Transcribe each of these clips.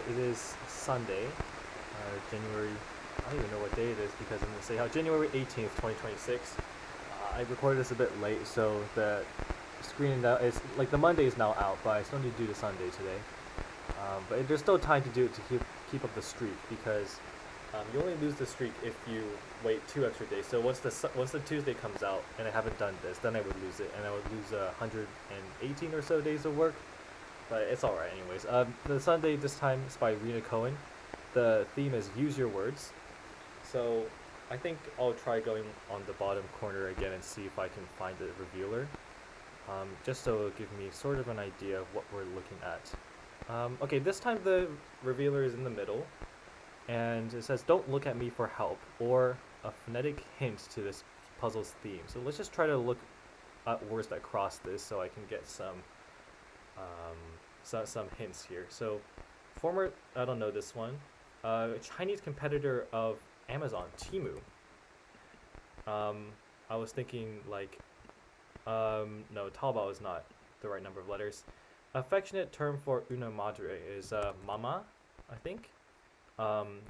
it is Sunday, January. I don't even know what day it is because I'm gonna say how January 18th, 2026. I recorded this a bit late, so the screen now is like the Monday is now out, but I still need to do the Sunday today. But there's still time to do it to keep up the streak because you only lose the streak if you wait 2 extra days. So once the Tuesday comes out and I haven't done this, then I would lose it, and I would lose 118 or so days of work. But it's all right anyways. The Sunday this time is by Rena Cohen. The theme is use your words. So I think I'll try going on the bottom corner again and see if I can find the revealer. Just so it'll give me sort of an idea of what we're looking at. Okay, this time the revealer is in the middle, and it says don't look at me for help, or a phonetic hint to this puzzle's theme. So let's just try to look at words that cross this so I can get some hints here. So former, I don't know this one, Chinese competitor of Amazon, Temu. I was thinking like, no, Taobao is not the right number of letters. Affectionate term for una madre is mama, I think.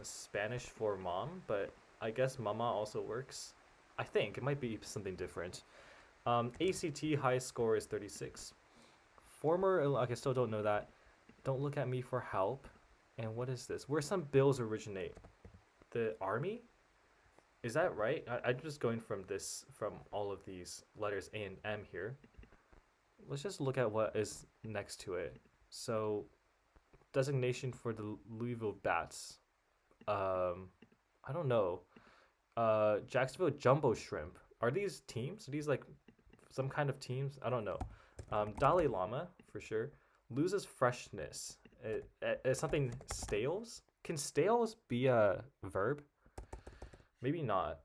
Spanish for mom, but I guess mama also works. I think it might be something different. ACT high score is 36. Former, okay, still don't know that. Don't look at me for help. And what is this? Where some bills originate? The army? Is that right? I'm just going from all of these letters A and M here. Let's just look at what is next to it. So, designation for the Louisville Bats. I don't know. Jacksonville Jumbo Shrimp. Are these teams? Are these like some kind of teams? I don't know. Dalai Lama for sure. Loses freshness. Something stales? Can stales be a verb? Maybe not.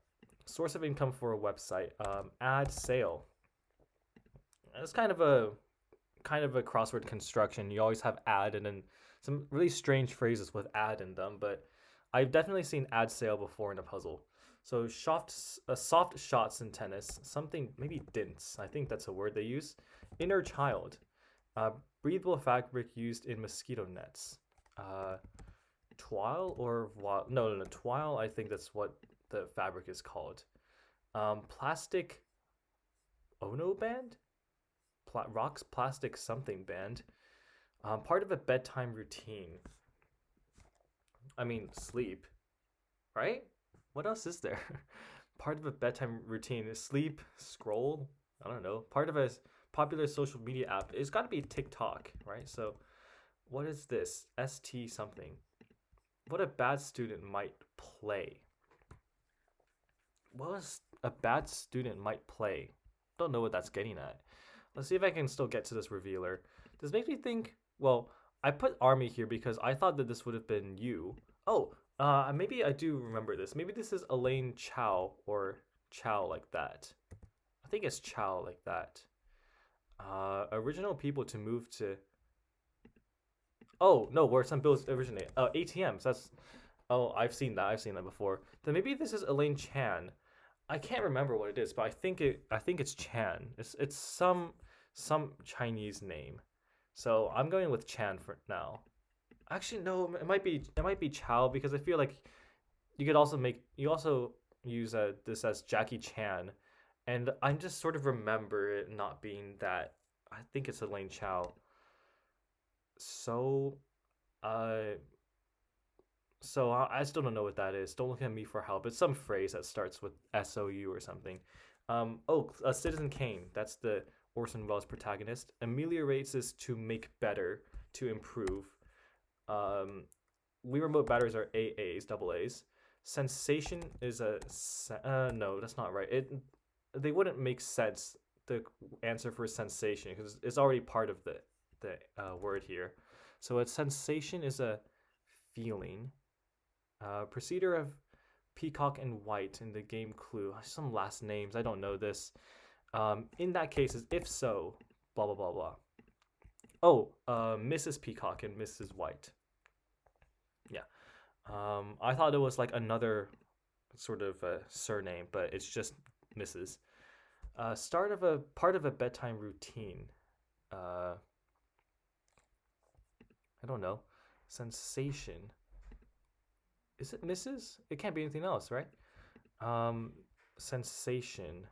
Source of income for a website. Ad sale. It's kind of a crossword construction. You always have ad and then some really strange phrases with ad in them, but I've definitely seen ad sale before in a puzzle. So soft shots in tennis, something maybe dints. I think that's a word they use. Inner child, breathable fabric used in mosquito nets. Toile or no, toile. I think that's what the fabric is called. Plastic Ono band, rocks plastic something band. Part of a bedtime routine. I mean sleep, right? What else is there? Part of a bedtime routine is sleep, scroll. I don't know. Part of a popular social media app. It's got to be TikTok, right? So, what is this? ST something. What a bad student might play. What was a bad student might play? Don't know what that's getting at. Let's see if I can still get to this revealer. This makes me think. Well, I put army here because I thought that this would have been you. Oh, maybe I do remember this. Maybe this is Elaine Chow or Chow like that. I think it's Chow like that. Original people to move to. Oh no, where some bills originate. ATMs. That's. Oh, I've seen that. I've seen that before. Then maybe this is Elaine Chan. I can't remember what it is, but I think it's Chan. It's some Chinese name. So I'm going with Chan for now. Actually, no, it might be Chow because I feel like you also use this as Jackie Chan, and I just sort of remember it not being that. I think it's Elaine Chow. So, uh, I still don't know what that is. Don't look at me for help. It's some phrase that starts with SOU or something. Citizen Kane. That's the Orson Welles protagonist. Ameliorates is to make better, to improve. Um, we remote batteries are AAs, double A's. Sensation is no, that's not right. They wouldn't make sense. The answer for sensation because it's already part of the word here. So a sensation is a feeling. Procedure of Peacock and White in the game Clue. Some last names. I don't know this. In that case, is if so, blah blah blah blah. Oh, Mrs. Peacock and Mrs. White. Yeah. I thought it was like another sort of surname, but it's just Mrs. Start of a part of a bedtime routine. I don't know. Sensation. Is it Mrs.? It can't be anything else, right? Sensation.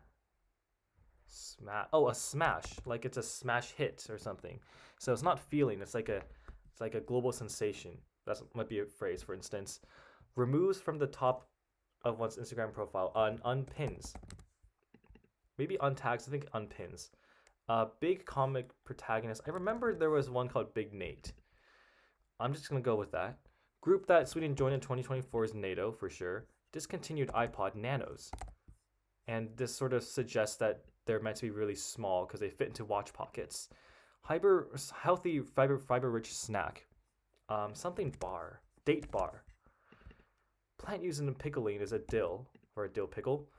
Smash. Oh, a smash. Like it's a smash hit or something. So it's not feeling. It's like a global sensation. That might be a phrase, for instance. Removes from the top of one's Instagram profile. Unpins. Maybe untags. I think unpins. Big comic protagonist. I remember there was one called Big Nate. I'm just gonna go with that. Group that Sweden joined in 2024 is NATO for sure. Discontinued iPod Nanos. And this sort of suggests that they're meant to be really small because they fit into watch pockets. Healthy fiber rich snack. Something bar. Date bar. Plant used in pickling is a dill or a dill pickle.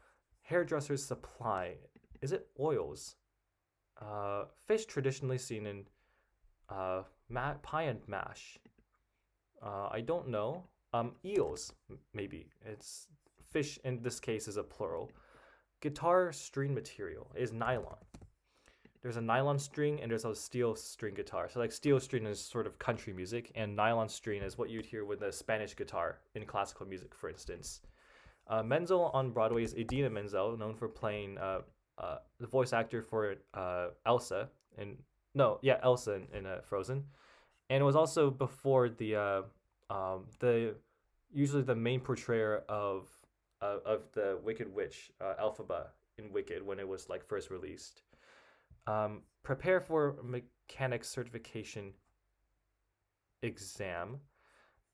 Hairdresser's supply. Is it oils? Fish traditionally seen in pie and mash. I don't know. Eels, maybe. It's fish in this case is a plural. Guitar string material is nylon. There's a nylon string and there's a steel string guitar. So like steel string is sort of country music and nylon string is what you'd hear with a Spanish guitar in classical music, for instance. Menzel on Broadway is Idina Menzel, known for playing the voice actor for Elsa Elsa in Frozen, and it was also before the usually the main portrayer of the Wicked Witch, Elphaba in Wicked when it was like first released. Prepare for mechanic certification exam.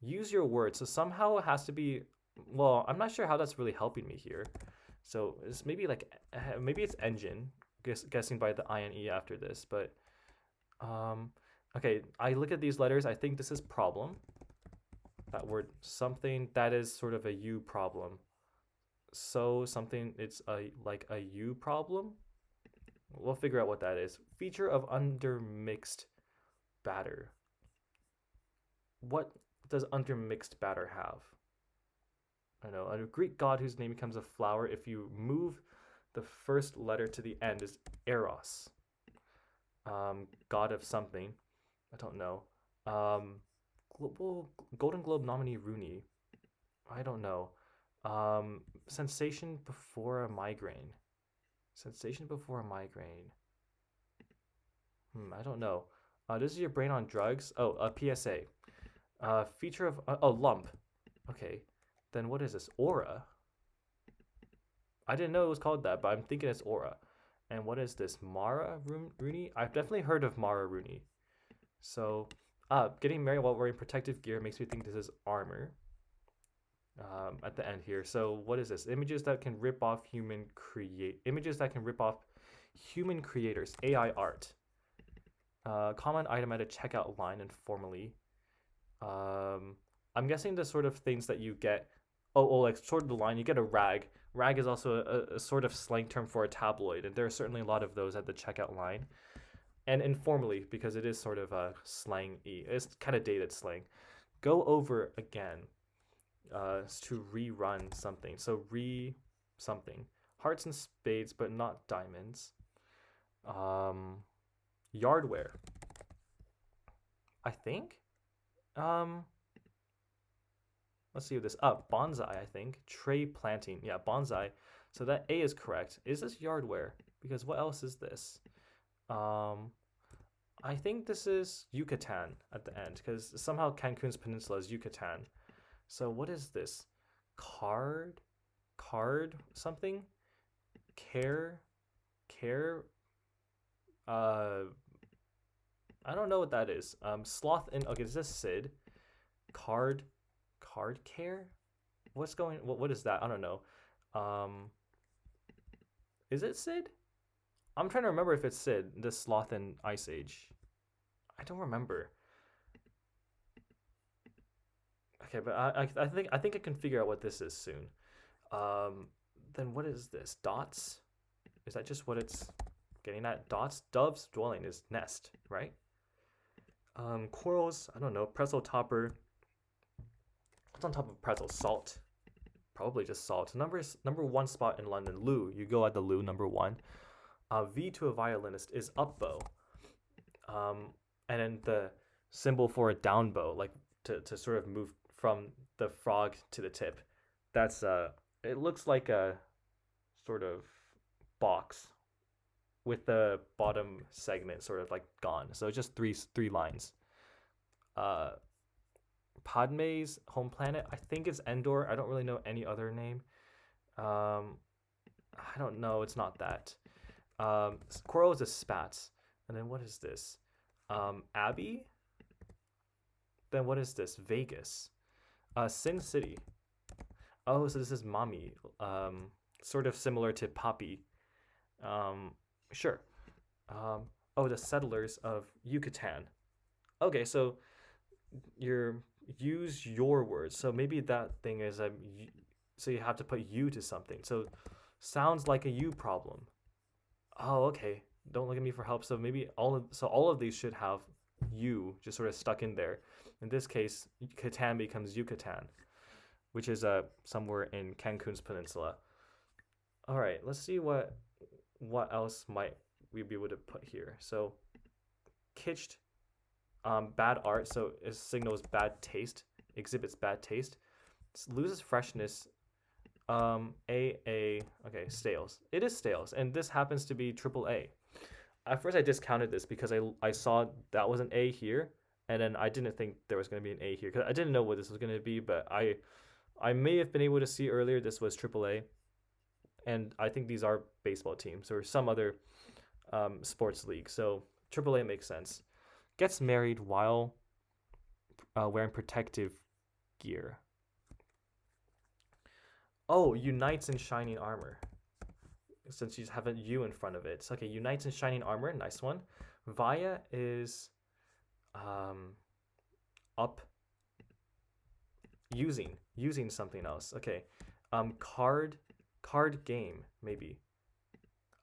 Use your words. So somehow it has to be. Well, I'm not sure how that's really helping me here. So it's maybe like maybe it's engine. Guessing by the INE after this, but okay. I look at these letters. I think this is problem. That word something that is sort of a U problem. So something it's like a U problem. We'll figure out what that is. Feature of undermixed batter. What does undermixed batter have? I know a Greek god whose name becomes a flower if you move the first letter to the end is Eros. God of something. I don't know. Golden Globe nominee Rooney. I don't know. Sensation before a migraine. Sensation before a migraine. I don't know. This is your brain on drugs. Oh, a PSA. Feature of lump. Okay. Then what is this? Aura. I didn't know it was called that, but I'm thinking it's aura. And what is this? Mara Rooney? I've definitely heard of Mara Rooney. So, getting married while wearing protective gear makes me think this is armor. At the end here. So what is this? Images that can rip off human creators. AI art. Common item at a checkout line informally. I'm guessing the sort of things that you get. Like sort of the line. You get a rag. Rag is also a sort of slang term for a tabloid, and there are certainly a lot of those at the checkout line. And informally, because it is sort of a slang-y. It's kind of dated slang. Go over again. To rerun something. So something. Hearts and spades, but not diamonds. Yardware. I think. Let's see what this. Bonsai. I think tray planting. Yeah, bonsai. So that A is correct. Is this yardware? Because what else is this? I think this is Yucatan at the end because somehow Cancun's peninsula is Yucatan. So what is this? Card something? Care? I don't know what that is. Sloth in okay, is this Sid? Card care? What is that? I don't know. Is it Sid? I'm trying to remember if it's Sid, the sloth in Ice Age. I don't remember. Okay, but I think I can figure out what this is soon. Then what is this? Dots? Is that just what it's getting at? Dots? Dove's dwelling is nest, right? Corals, I don't know. Pretzel topper. What's on top of pretzel? Salt. Probably just salt. Number one spot in London. Lou. You go at the Lou, number one. V to a violinist is up bow. And then the symbol for a down bow, like to sort of move from the frog to the tip. That's it looks like a sort of box with the bottom segment sort of like gone. So just three lines. Uh, Padme's home planet, I think it's Endor. I don't really know any other name. Um, I don't know. It's not that. Quirrell is a spats. And then what is this? Abby? Then what is this? Vegas. Sin City. Oh, so this is Mommy. Sort of similar to Poppy. Um, sure. Um, oh, the settlers of Yucatan. Okay, so you're use your words. So maybe that thing is so you have to put you to something. So sounds like a you problem. Oh, okay. Don't look at me for help. So maybe all of these should have you just sort of stuck in there. In this case, Catan becomes Yucatan, which is somewhere in Cancun's peninsula. All right, let's see what else might we be able to put here. So kitsched, bad art, so it signals bad taste, exhibits bad taste, loses freshness. Okay, stales. It is stales, and this happens to be triple A. At first, I discounted this because I saw that was an A here, and then I didn't think there was going to be an A here because I didn't know what this was going to be, but I may have been able to see earlier this was triple A, and I think these are baseball teams or some other sports league. So triple A makes sense. Gets married while wearing protective gear. Oh, unites in shining armor. Since you have a U in front of it. So, okay, unites in shining armor. Nice one. Via is up using something else. Okay. Card game maybe.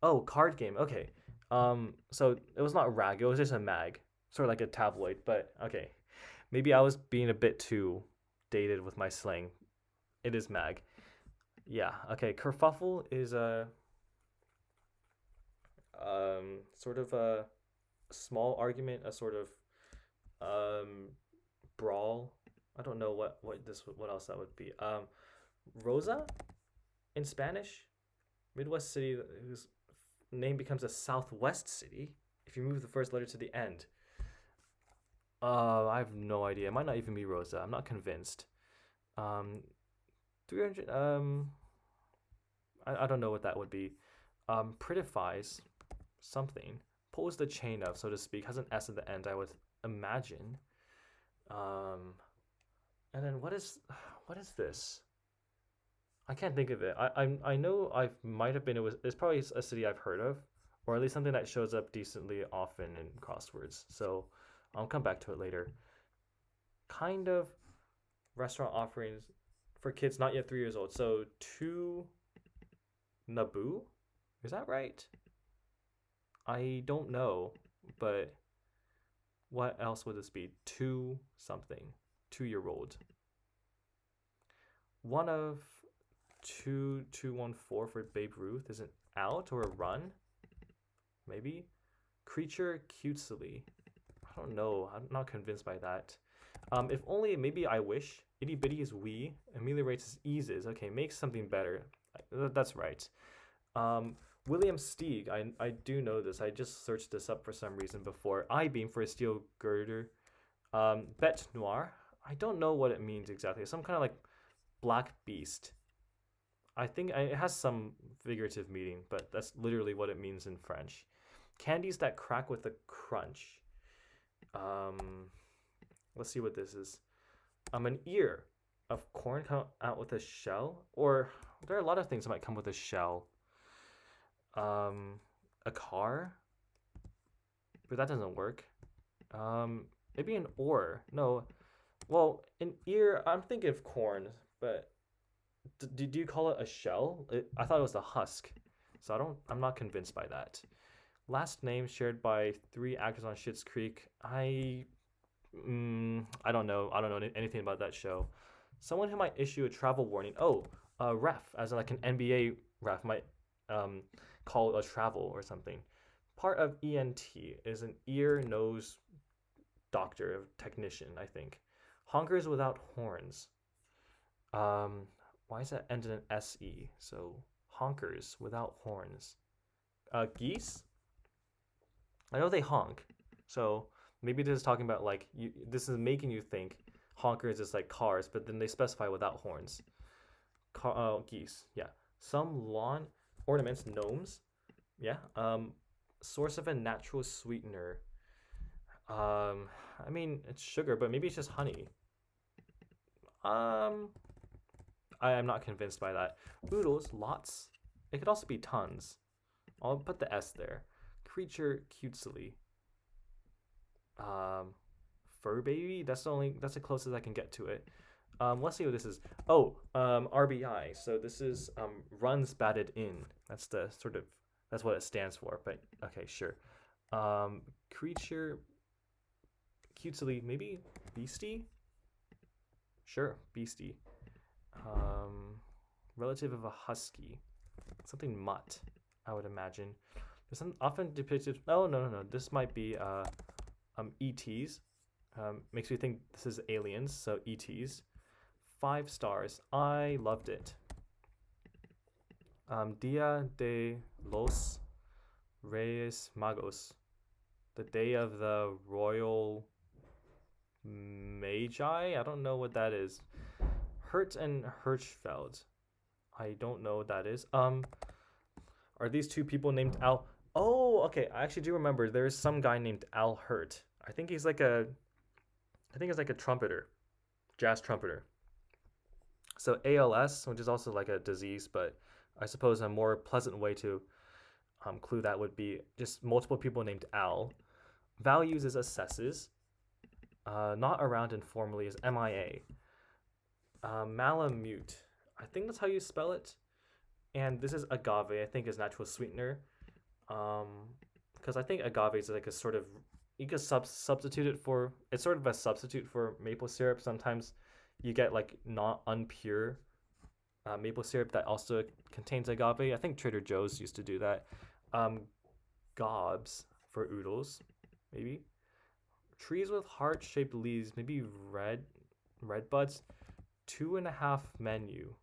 Oh, card game. Okay. So it was not rag. It was just a mag, sort of like a tabloid. But okay, maybe I was being a bit too dated with my slang. It is mag. Yeah. Okay. Kerfuffle is a sort of a small argument, a sort of brawl. I don't know what else that would be. Rosa in Spanish, Midwest city whose name becomes a Southwest city if you move the first letter to the end. I have no idea. It might not even be Rosa. I'm not convinced. 300. I don't know what that would be. Prettifies something. Pulls the chain of, so to speak. Has an S at the end, I would imagine. And then what is this? I can't think of it. I know I might have been. It's probably a city I've heard of, or at least something that shows up decently often in crosswords. So I'll come back to it later. Kind of restaurant offerings for kids not yet 3 years old. So to Naboo, is that right? I don't know, but what else would this be? To something, 2 year old. One of 214 for Babe Ruth is an out or a run, maybe. Creature cutesily. I don't know. I'm not convinced by that. If only maybe I wish. Itty bitty is we. Ameliorates is eases. Okay, makes something better. That's right. William Steig. I do know this. I just searched this up for some reason before. I-beam for a steel girder. Bête noire. I don't know what it means exactly. Some kind of like black beast. I think it has some figurative meaning, but that's literally what it means in French. Candies that crack with a crunch. Let's see what this is. An ear of corn come out with a shell, or there are a lot of things that might come with a shell. A car, but that doesn't work. Maybe an oar. No, well, an ear. I'm thinking of corn, but do you call it a shell? I thought it was the husk, so I'm not convinced by that. Last name shared by 3 actors on Schitt's Creek. I don't know. I don't know anything about that show. Someone who might issue a travel warning. Oh, a ref, as in like an NBA ref might call a travel or something. Part of ENT is an ear, nose, doctor, technician, I think. Honkers without horns. Um, why is that ended in se? So honkers without horns. Geese. I know they honk, so maybe this is talking about like you. This is making you think honkers is like cars, but then they specify without horns. Geese. Yeah. Some lawn ornaments, gnomes. Yeah. Source of a natural sweetener. I mean it's sugar, but maybe it's just honey. Um, I am not convinced by that. Oodles, lots. It could also be tons. I'll put the S there. Creature, cutesily. Um, fur baby. That's the closest I can get to it. Let's see what this is. Oh, RBI. So this is runs batted in. That's the sort of that's what it stands for. But okay, sure. Creature, cutesily. Maybe beastie. Sure, beastie. Relative of a husky. Something mutt, I would imagine. There's some often depicted. Oh no. This might be ETs. Makes me think this is aliens. So ETs. 5 stars. I loved it. Dia de los Reyes Magos. The day of the royal magi. I don't know what that is. Hurt and Hirschfeld. I don't know what that is. Are these two people named Al? Oh, okay. I actually do remember. There's some guy named Al Hurt. I think he's like a trumpeter, jazz trumpeter. So ALS, which is also like a disease, but I suppose a more pleasant way to clue that would be just multiple people named Al. Values is assesses. Not around informally is MIA. Malamute. I think that's how you spell it. And this is agave, I think is natural sweetener. Because I think agave is like a sort of, you can substitute it for, it's sort of a substitute for maple syrup. Sometimes you get like not unpure maple syrup that also contains agave. I think Trader Joe's used to do that. Gobs for oodles, maybe. Trees with heart-shaped leaves, maybe red buds. 2.5 menu.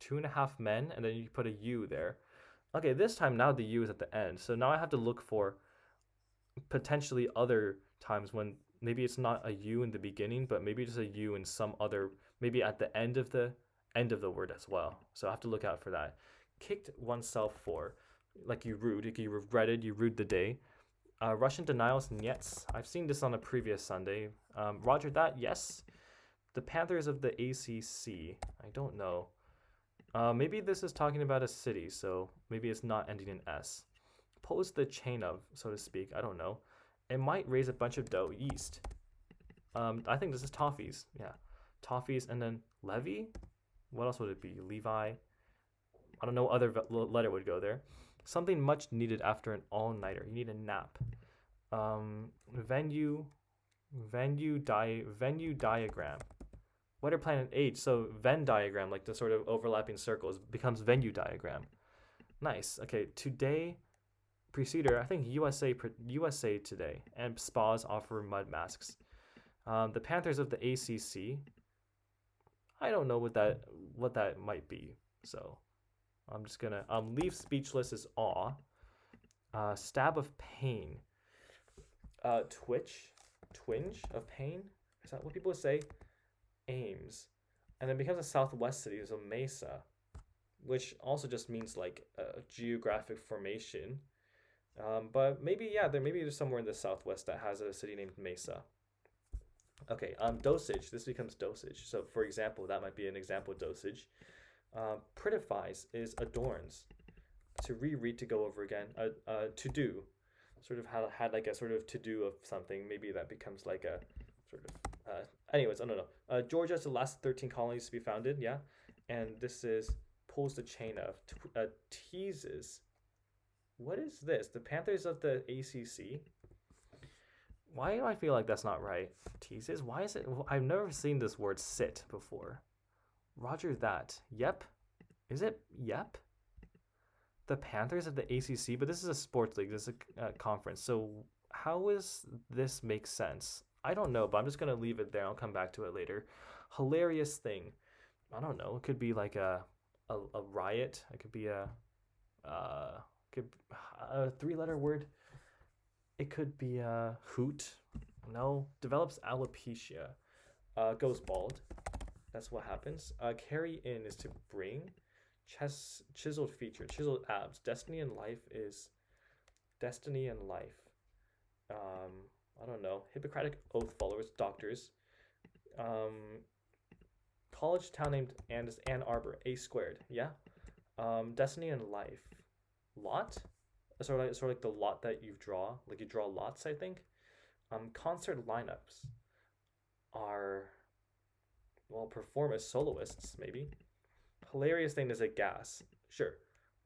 2.5 men, and then you put a U there. Okay, this time now the U is at the end. So now I have to look for potentially other times when maybe it's not a U in the beginning, but maybe just a U in some other, maybe at the end of the word as well. So I have to look out for that. Kicked oneself for, like you regretted, you rued the day. Russian denials, nyets. I've seen this on a previous Sunday. Roger that, yes. The Panthers of the ACC. I don't know. Maybe this is talking about a city, so maybe it's not ending in S. Pose the chain of, so to speak. I don't know. It might raise a bunch of dough. Yeast. I think this is toffees. Yeah. Toffees and then levy? What else would it be? Levi? I don't know what other letter would go there. Something much needed after an all-nighter. You need a nap. Venue diagram. Weather planet age. So Venn diagram, like the sort of overlapping circles, becomes venue diagram. Nice. Okay, today, preceder. I think USA Today and spas offer mud masks. The Panthers of the ACC. I don't know what that might be. So I'm just gonna leave speechless as awe. Stab of pain. Twinge of pain. Is that what people say? Ames, and then becomes a southwest city, so Mesa, which also just means like a geographic formation. But maybe there's somewhere in the southwest that has a city named Mesa. Okay, dosage. This becomes dosage. So for example, that might be an example dosage. Prettifies is adorns. To reread, to go over again. To do, sort of had like a sort of to do of something. Maybe that becomes like a sort of. Anyways, I don't know. Georgia's the last 13 colonies to be founded, yeah? And this is pulls the chain of, teases. What is this? The Panthers of the ACC? Why do I feel like that's not right? Teases? Why is it? I've never seen this word sit before. Roger that. Yep. Is it yep? The Panthers of the ACC? But this is a sports league. This is a conference. So how does this make sense? I don't know, but I'm just gonna leave it there. I'll come back to it later. Hilarious thing. I don't know. It could be like a riot. It could be uh could a three-letter word. It could be a hoot. No. Develops alopecia. Goes bald. That's what happens. Carry in is to bring. Chiseled feature. Chiseled abs. Destiny and life. Um, I don't know. Hippocratic oath followers. Doctors. Um, college town named Ann Arbor. A squared. Yeah. Destiny and life. Lot. Sort of like the lot that you draw. Like you draw lots. I think. Concert lineups are, well, perform as soloists maybe. Hilarious thing is a gas. Sure.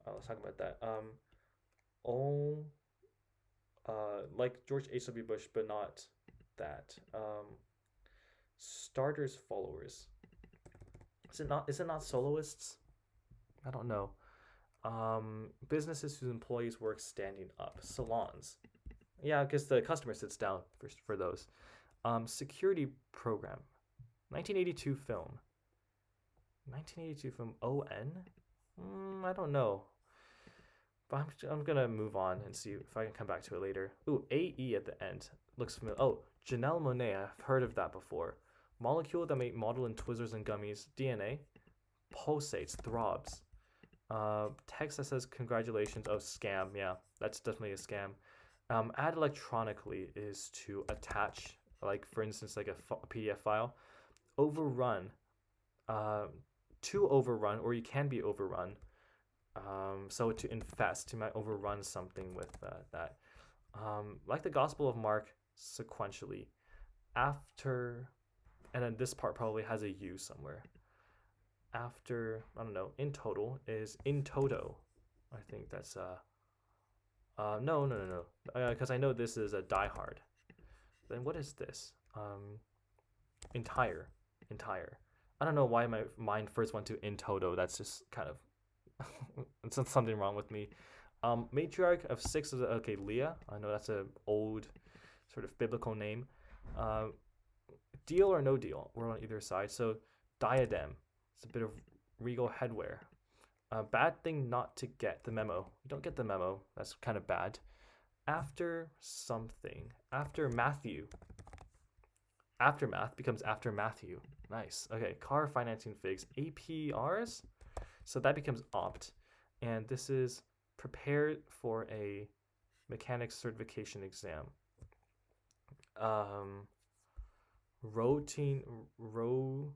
Let's talk about that. Oh, like George H.W. Bush, but not that. Starters followers. Is it not soloists? I don't know. Businesses whose employees work standing up. Salons. Yeah, because the customer sits down for those. Security program. 1982 film. 1982 film. ON? I don't know. But I'm gonna move on and see if I can come back to it later. Ooh, AE at the end. Looks familiar. Oh, Janelle Monáe. I've heard of that before. Molecule that may model in Twizzlers and gummies. DNA. Pulsates. Throbs. Text that says congratulations. Oh, scam. Yeah, that's definitely a scam. Add electronically is to attach, like for instance, like a PDF file. Overrun. Uh, to overrun, or you can be overrun. So to infest, you might overrun something with that. Like the Gospel of Mark, sequentially. After, and then this part probably has a U somewhere. After, I don't know, in total is in toto. I think that's no, because I know this is a Die Hard. Then what is this? Entire. I don't know why my mind first went to in toto. That's just kind of it's something wrong with me. Matriarch of six of the, okay, Leah. I know that's a old sort of biblical name. Deal or no deal. We're on either side. So diadem. It's a bit of regal headwear. Bad thing not to get the memo. You don't get the memo. That's kind of bad. After something. After Matthew. Aftermath becomes after Matthew. Nice. Okay. Car financing figs. APRs. So that becomes opt. And this is prepared for a mechanics certification exam. Routine. Wrote?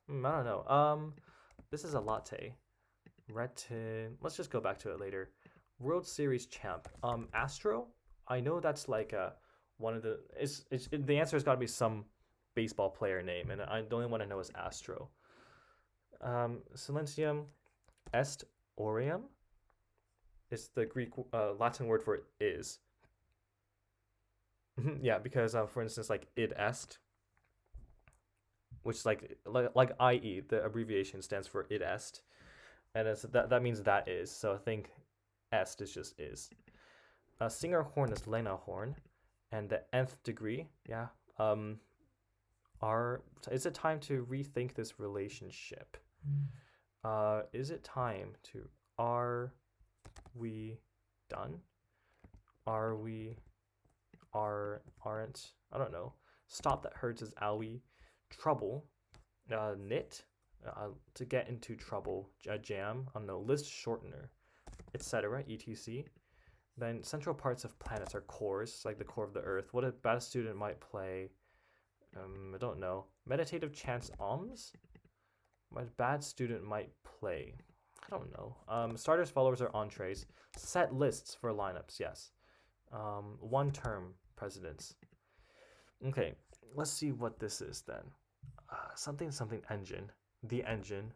I don't know. This is a latte. Retin. Let's just go back to it later. World Series champ. Astro. I know that's like one of the. The answer has got to be some baseball player name, and the only one I know is Astro. Silentium est aureum is the Greek Latin word for is. Yeah, because for instance, like id est, which is like IE, the abbreviation stands for id est, and that means that is. So I think est is just is. Singer horn is Lena horn, and the nth degree, yeah. Is it time to rethink this relationship? Is it time to? Are we done? Aren't? I don't know. Stop that hurts is owie. Trouble. Knit. To get into trouble. Jam. I don't know. List shortener, etc. etc. Then central parts of planets are cores, like the core of the Earth. What a bad student might play. I don't know. Meditative chants alms? What a bad student might play. I don't know. Starters, followers, or entrees. Set lists for lineups, yes. One term presidents. Okay, let's see what this is then. Something engine. The engine.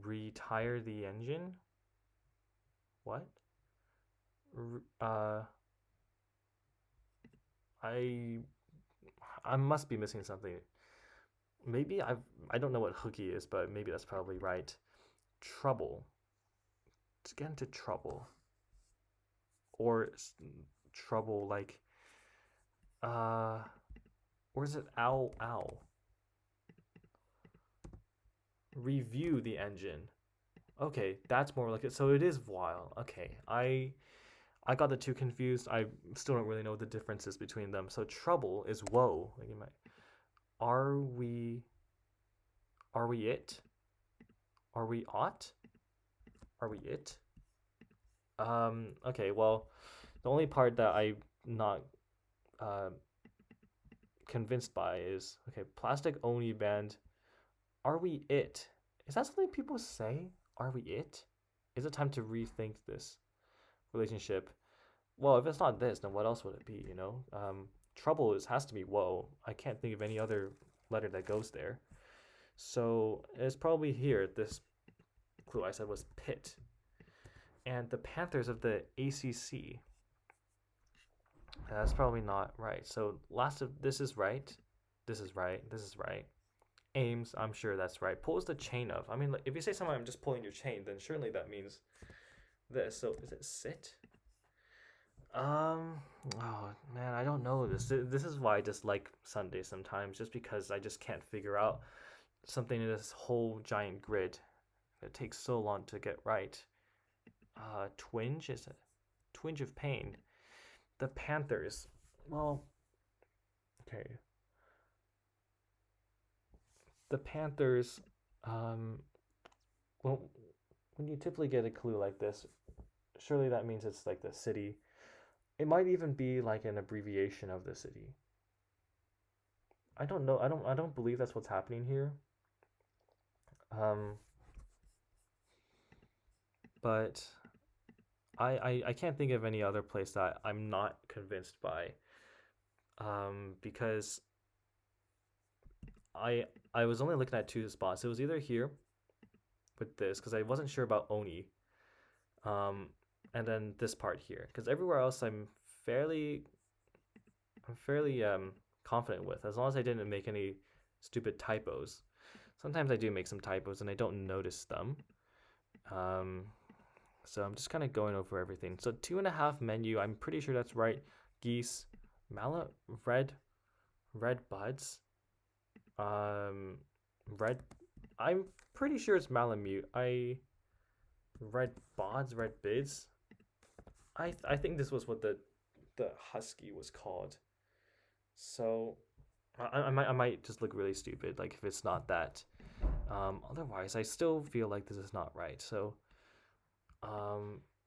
Retire the engine? What? I must be missing something. Maybe I don't know what hooky is, but maybe that's probably right. trouble. To get into trouble. Or trouble like or is it ow? Review the engine. Okay, that's more like it. So it is while. Okay, I got the two confused. I still don't really know the differences between them. So trouble is woe. Like you might, are we it? Are we ought? Are we it? Okay, well, the only part that I'm not uh, convinced by is okay, plastic only band. Are we it? Is that something people say? Are we it? Is it time to rethink this relationship? Well, if it's not this, then what else would it be? You know, trouble has to be whoa. I can't think of any other letter that goes there. So it's probably here. This clue I said was pit, and the Panthers of the ACC. That's probably not right. So last of this is right. This is right. This is right. Aims, I'm sure that's right. Pulls the chain of. I mean, like, if you say something, I'm just pulling your chain, then surely that means this. So is it sit? Oh man, I don't know this. This is why I dislike Sunday sometimes, just because I just can't figure out something in this whole giant grid. It takes so long to get right. Twinge is it? Twinge of pain. The Panthers. Well, okay. The Panthers. Well, when you typically get a clue like this, surely that means it's like the city. It might even be like an abbreviation of the city. I don't know. I don't believe that's what's happening here. Um, but I can't think of any other place that I'm not convinced by. Because I was only looking at two spots. It was either here with this because I wasn't sure about Oni, um, and then this part here because everywhere else fairly I'm fairly confident with as long as I didn't make any stupid typos. Sometimes I do make some typos and I don't notice them. Um, so I'm just kind of going over everything. So 2.5 menu. I'm pretty sure that's right. Geese, mallet, red buds. Red. I'm pretty sure it's Malamute. Red bods, red bids. I think this was what the husky was called. So I might just look really stupid like if it's not that. Otherwise, I still feel like this is not right. So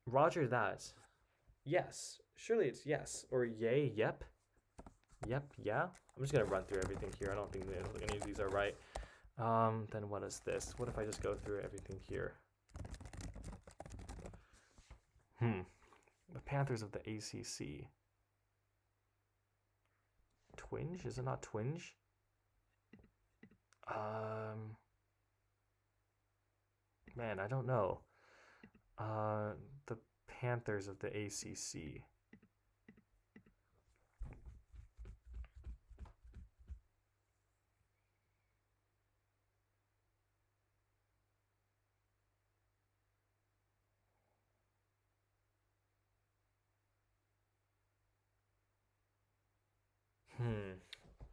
Roger that. Yes, surely it's yes or yay. Yep. Yep. Yeah. I'm just gonna run through everything here. I don't think any of these are right. Then what is this? What if I just go through everything here? The Panthers of the ACC. Twinge? Is it not Twinge? Man, I don't know. The Panthers of the ACC.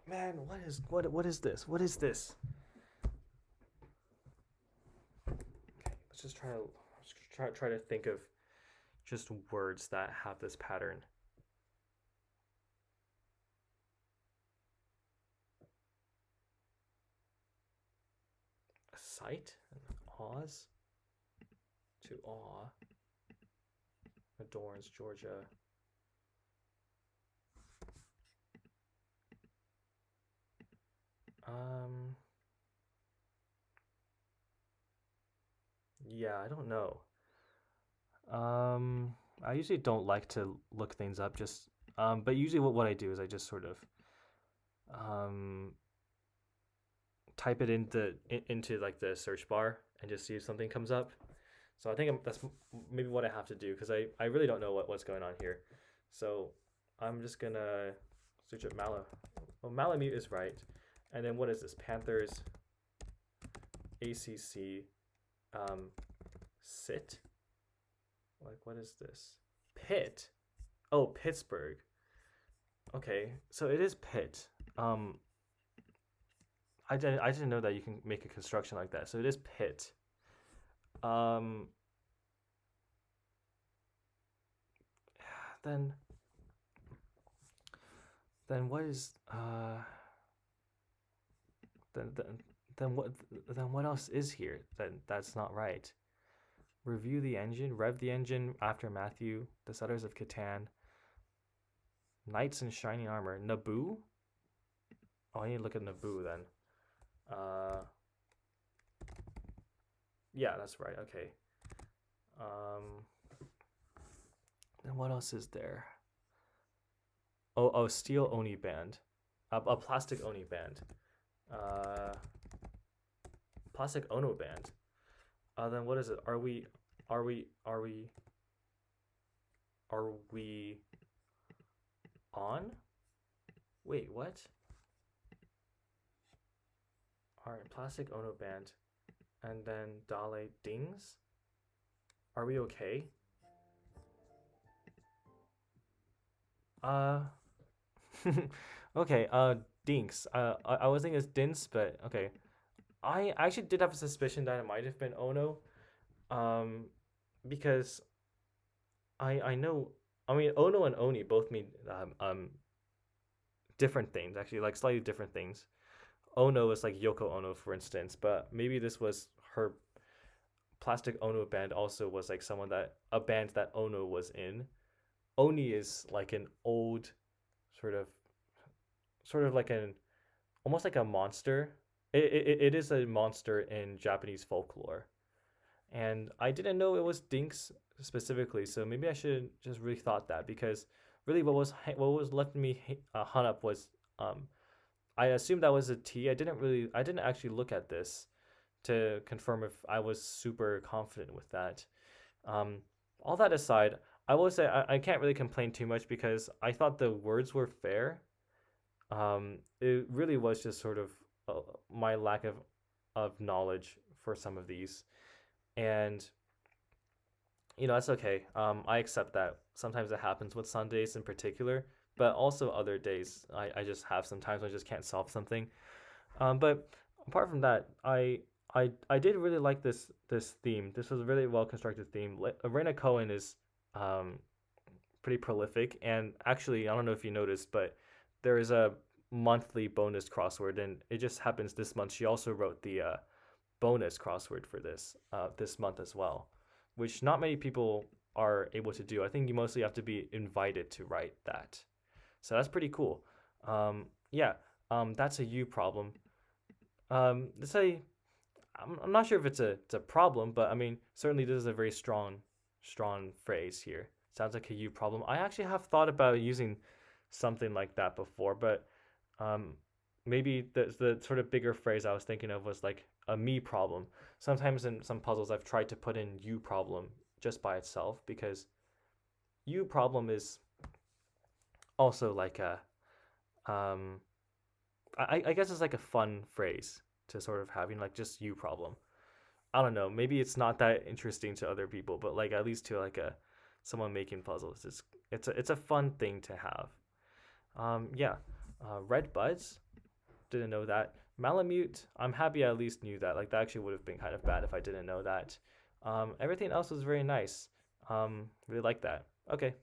Man, what is this? What is this? Okay, let's just try to think of just words that have this pattern. A sight? Awes? To awe. Adorns, Georgia. Yeah, I don't know. I usually don't like to look things up just but usually what I do is I just sort of um type it into like the search bar and just see if something comes up. So I think that's maybe what I have to do because I really don't know what's going on here. So I'm just gonna search up Malamute is right. And then what is this? Panthers ACC Sit? Like, what is this? Pit. Oh, Pittsburgh. Okay, so it is Pitt. Um, I didn't know that you can make a construction like that. So it is Pitt. Um, then then what is then then then what else is here? That's not right. Review the engine, rev the engine after Matthew, the Settlers of Catan, Knights in Shining Armor, Naboo. Oh, I need to look at Naboo then. Yeah, that's right. Okay. Um, then what else is there? Oh, steel Oni band, a plastic Oni band, uh, plastic Ono band. Then what is it? Are we, are we, are we on? Wait, what? All right, plastic Ono band, and then Dale Dings. Are we okay? Uh, okay. Dinks. I was thinking it's Dinks, but okay. I actually did have a suspicion that it might have been Ono, um, because I know. I mean, Ono and Oni both mean different things. Actually, like slightly different things. Ono is like Yoko Ono, for instance, but maybe this was her Plastic Ono band. Also, was like someone that a band that Ono was in. Oni is like an old, sort of, sort of like an almost like a monster. It is a monster in Japanese folklore, and I didn't know it was Dinks specifically. So maybe I should just really thought that, because really what was left me hung up was I assumed that was a T. I didn't actually look at this to confirm if I was super confident with that. Um, all that aside, I will say I can't really complain too much because I thought the words were fair. It really was just sort of my lack of knowledge for some of these, and that's okay. I accept that sometimes it happens with Sundays in particular, but also other days I just have sometimes I just can't solve something. But apart from that, I did really like this theme. This was a really well constructed theme. Raina Cohen is um, pretty prolific, and actually, I don't know if you noticed, but there is a monthly bonus crossword, and it just happens this month. She also wrote the bonus crossword for this month as well, which not many people are able to do. I think you mostly have to be invited to write that. So that's pretty cool. Yeah, that's a you problem. Let's say I'm not sure if it's a problem, but I mean certainly this is a very strong phrase here. Sounds like a you problem. I actually have thought about using something like that before, but um, maybe the sort of bigger phrase I was thinking of was like a me problem. Sometimes in some puzzles I've tried to put in you problem just by itself, because you problem is also like a um I guess it's like a fun phrase to sort of having like just you problem. I don't know. Maybe it's not that interesting to other people, but like at least to like a someone making puzzles, it's a fun thing to have. Yeah. Red buds. Didn't know that. Malamute. I'm happy I at least knew that. Like that actually would have been kind of bad if I didn't know that. Everything else was very nice. Really like that. Okay.